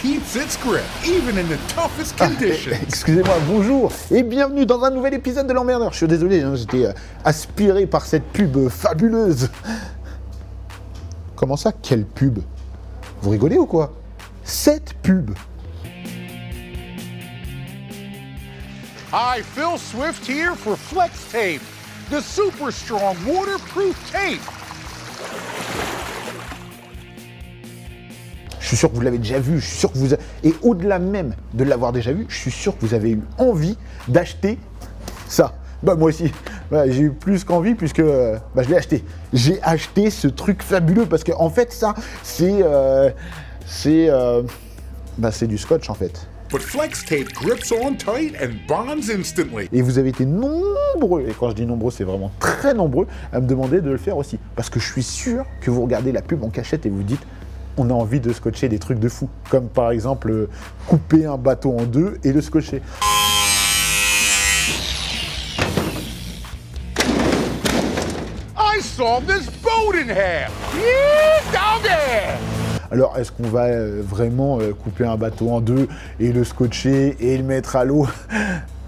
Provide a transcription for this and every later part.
keeps its grip, even in the toughest conditions. Excusez-moi, bonjour et bienvenue dans un nouvel épisode de l'Emmerdeur. Je suis désolé, j'étais aspiré par cette pub fabuleuse. Comment ça, quelle pub? Vous rigolez ou quoi? Cette pub. Hi, Phil Swift here for Flex Tape, the super strong waterproof tape. Je suis sûr que vous l'avez déjà vu, je suis sûr que vous... Et au-delà même de l'avoir déjà vu, je suis sûr que vous avez eu envie d'acheter ça. Bah moi aussi, j'ai eu plus qu'envie puisque je l'ai acheté. J'ai acheté ce truc fabuleux parce que en fait ça, c'est du scotch en fait. But Flex Tape grips on tight and bonds instantly. Et vous avez été nombreux, et quand je dis nombreux, c'est vraiment très nombreux, à me demander de le faire aussi. Parce que je suis sûr que vous regardez la pub en cachette et vous dites on a envie de scotcher des trucs de fou. Comme par exemple couper un bateau en deux et le scotcher. I saw this boat in half. Yeah, doggy! Alors, est-ce qu'on va vraiment couper un bateau en deux et le scotcher et le mettre à l'eau?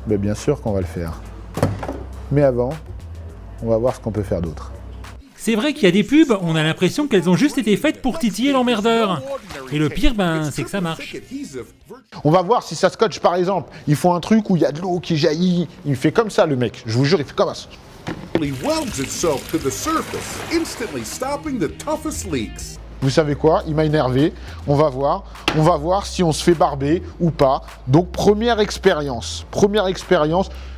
Ben, bien sûr qu'on va le faire. Mais avant, on va voir ce qu'on peut faire d'autre. C'est vrai qu'il y a des pubs, on a l'impression qu'elles ont juste été faites pour titiller l'emmerdeur. Et le pire, c'est que ça marche. On va voir si ça scotche, par exemple. Ils font un truc où il y a de l'eau qui jaillit. Il fait comme ça, le mec. Je vous jure, il fait comme ça. It welds itself to the surface, instantly stopping the toughest leaks. Vous savez quoi? Il m'a énervé. On va voir si on se fait barber ou pas. Donc, première expérience.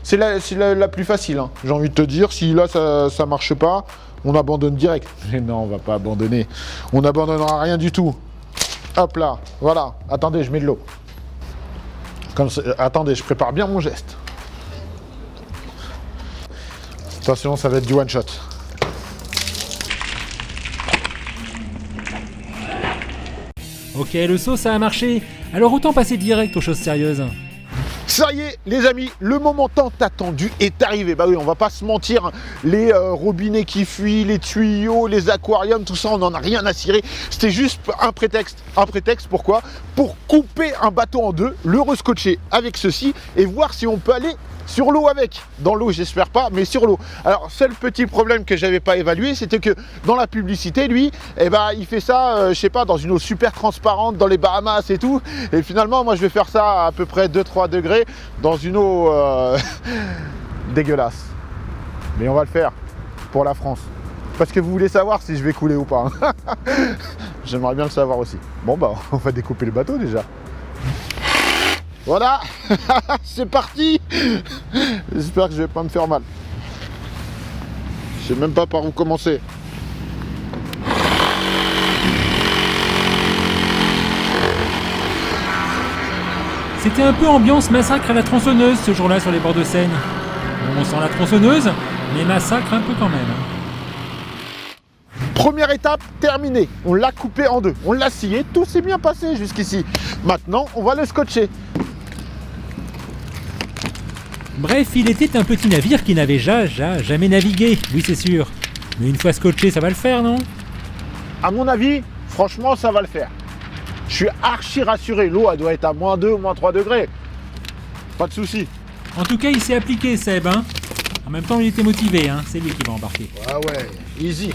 C'est la plus facile. Hein. J'ai envie de te dire, si là, ça marche pas, on abandonne direct. Mais non, on va pas abandonner. On n'abandonnera rien du tout. Hop là, voilà. Attendez, je mets de l'eau. Attendez, je prépare bien mon geste. Attention, ça va être du one shot. Ok, le saut ça a marché, alors autant passer direct aux choses sérieuses. Ça y est, les amis, le moment tant attendu est arrivé. Bah oui, on va pas se mentir, les robinets qui fuient, les tuyaux, les aquariums, tout ça, on n'en a rien à cirer. C'était juste un prétexte. Un prétexte, pourquoi? Pour couper un bateau en deux, le rescotcher avec ceci et voir si on peut aller sur l'eau avec. Dans l'eau, j'espère pas, mais sur l'eau. Alors, seul petit problème que j'avais pas évalué, c'était que dans la publicité, lui, il fait ça, je sais pas, dans une eau super transparente, dans les Bahamas et tout. Et finalement, moi, je vais faire ça à peu près 2-3 degrés dans une eau dégueulasse. Mais on va le faire pour la France. Parce que vous voulez savoir si je vais couler ou pas. J'aimerais bien le savoir aussi. Bon, on va découper le bateau déjà. Voilà, c'est parti. J'espère que je vais pas me faire mal. Je sais même pas par où commencer. C'était un peu ambiance massacre à la tronçonneuse ce jour-là sur les bords de Seine. On sent la tronçonneuse, mais massacre un peu quand même. Première étape terminée, on l'a coupé en deux, on l'a scié, tout s'est bien passé jusqu'ici. Maintenant, on va le scotcher. Bref, il était un petit navire qui n'avait jamais navigué, oui c'est sûr. Mais une fois scotché, ça va le faire, non? À mon avis, franchement, ça va le faire. Je suis archi rassuré, l'eau elle doit être à -2 ou -3 degrés. Pas de souci. En tout cas, il s'est appliqué, Seb, hein. En même temps, il était motivé, hein. C'est lui qui va embarquer. Ah ouais, easy.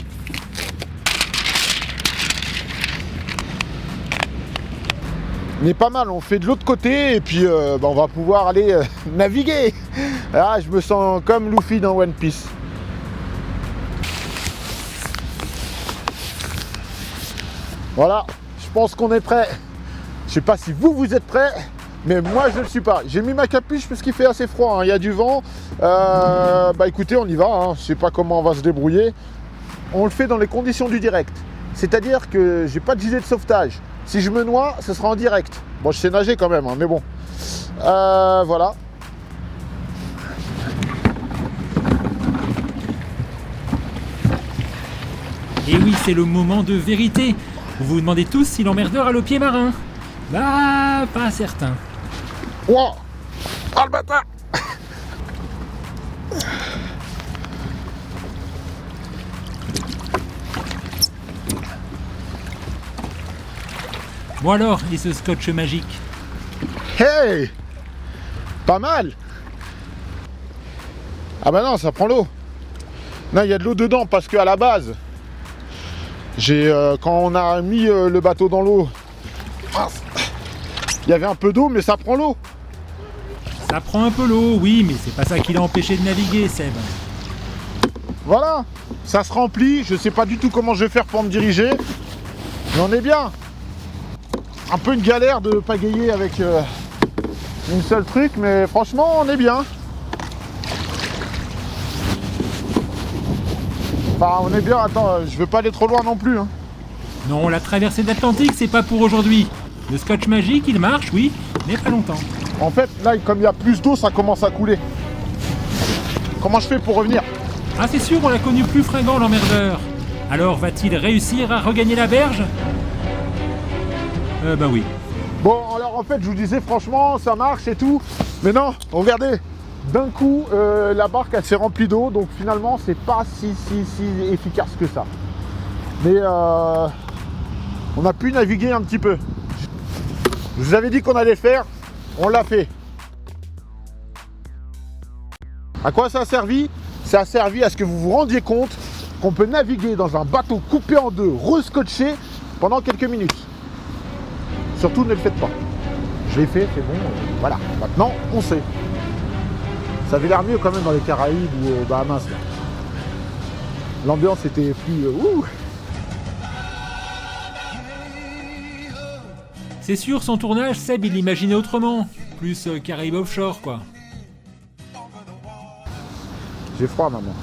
On est pas mal, on fait de l'autre côté et puis on va pouvoir aller naviguer. Ah, je me sens comme Luffy dans One Piece. Voilà, je pense qu'on est prêt. Je sais pas si vous êtes prêts, mais moi je ne le suis pas. J'ai mis ma capuche parce qu'il fait assez froid, hein. Il y a du vent. Écoutez, on y va, hein. Je sais pas comment on va se débrouiller. On le fait dans les conditions du direct. C'est-à-dire que j'ai pas de gilet de sauvetage. Si je me noie, ce sera en direct. Bon, je sais nager quand même, hein, mais bon. Voilà. Et oui, c'est le moment de vérité. Vous vous demandez tous si l'emmerdeur a le pied marin. Bah, pas certain. Wow. Ah, le bâtard. Bon alors, et ce scotch magique? Hey! Pas mal! Ah bah non, ça prend l'eau. Non, il y a de l'eau dedans parce qu'à la base, quand on a mis le bateau dans l'eau, il y avait un peu d'eau, mais ça prend l'eau. Ça prend un peu l'eau, oui, mais c'est pas ça qui l'a empêché de naviguer, Seb. Voilà, ça se remplit. Je sais pas du tout comment je vais faire pour me diriger, mais on est bien. Un peu une galère de pagayer avec une seule truc, mais franchement, on est bien. Enfin, on est bien. Attends, je veux pas aller trop loin non plus. Hein. Non, la traversée de l'Atlantique, c'est pas pour aujourd'hui. Le scotch magique, il marche, oui, mais pas longtemps. En fait, là, comme il y a plus d'eau, ça commence à couler. Comment je fais pour revenir? Ah, c'est sûr, on l'a connu plus fringant, l'emmerdeur. Alors, va-t-il réussir à regagner la berge? Bah oui. Bon, alors en fait, je vous disais, franchement, ça marche et tout. Mais non, regardez, d'un coup, la barque, elle s'est remplie d'eau. Donc finalement, c'est pas si efficace que ça. Mais on a pu naviguer un petit peu. Je vous avais dit qu'on allait le faire, on l'a fait. À quoi ça a servi? Ça a servi à ce que vous vous rendiez compte qu'on peut naviguer dans un bateau coupé en deux, rescotché, pendant quelques minutes. Surtout ne le faites pas. Je l'ai fait, c'est bon, voilà. Maintenant, on sait. Ça avait l'air mieux quand même dans les Caraïbes ou aux Bahamas. Là. L'ambiance était plus... C'est sûr, son tournage, Seb, il l'imaginait autrement. Plus Caraïbes offshore, quoi. J'ai froid, maman.